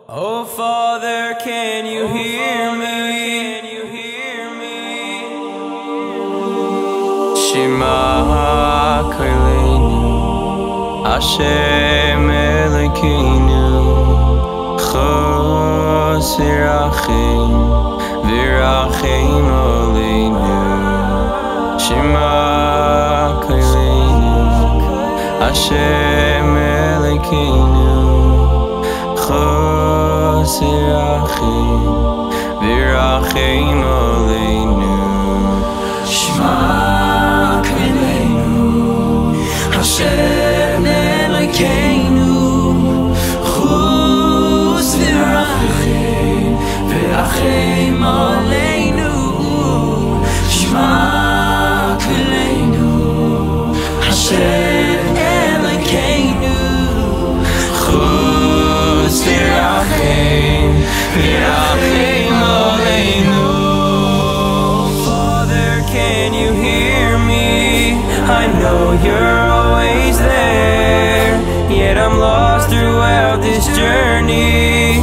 Oh Father, can you hear me? Shema Koleinu, Hashem Elokeinu, Chos v'rachim, v'rachim Aleinu. Shema Koleinu, Hashem Elokeinu, Chos v'rachim, v'rachim Aleinu. Shema Koleinu, Hashem Elokeinu, Chos v'rachim, v'rachim Aleinu. Shema Koleinu, Hashem Elokeinu, Chos v'rachim, v'rachim Aleinu. Can you hear me? I know you're always there, yet I'm lost throughout this journey,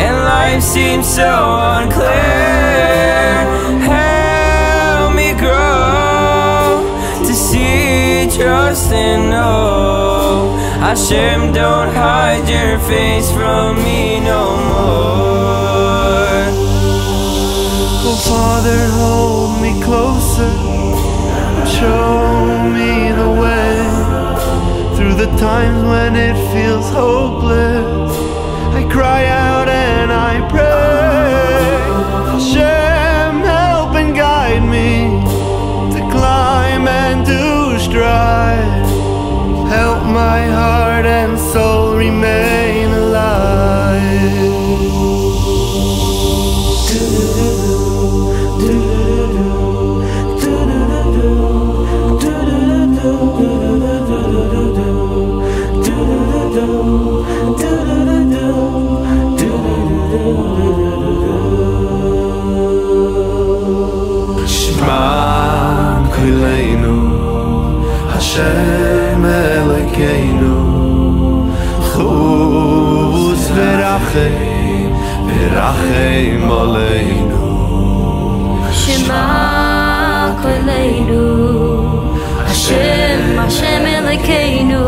and life seems so unclear. Help me grow to see, trust and know. Hashem, don't hide your face from me no more. Oh Father, hold me closer, show me the way through the times when it feels hopeless. I cry out and I pray, Hashem, help and guide me to climb and to strive. Help my heart and soul remain alive. Shema Koleinu, Hashem Elokeinu, Chos v'rachim, v'rachim Aleinu. Shema Koleinu, Hashem Elokeinu,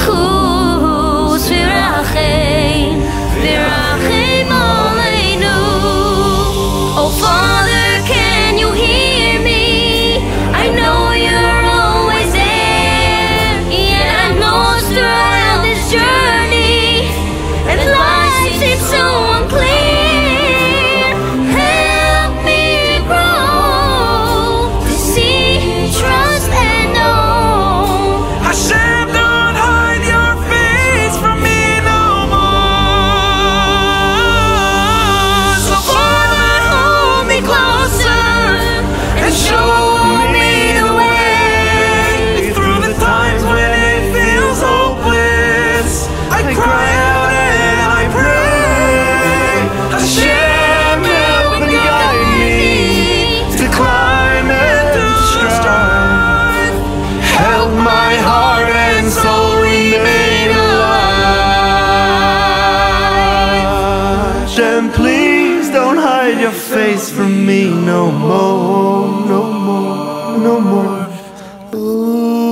Chos v'rachim, v'rachim Aleinu. Oh Father, can you hear me? I know you're always there, yet I'm lost throughout this journey, and life seems so unclear. Help me grow to see, trust and know. Hashem, don't hide your face from me no more. So Father, hold me closer and show me the way through the times when it feels hopeless. I cry out and I pray, Hashem, help and guide me to climb and to strive. Help my heart and soul remain alive. Hashem, please don't hide your face from me no more, no more, no more. Ooh.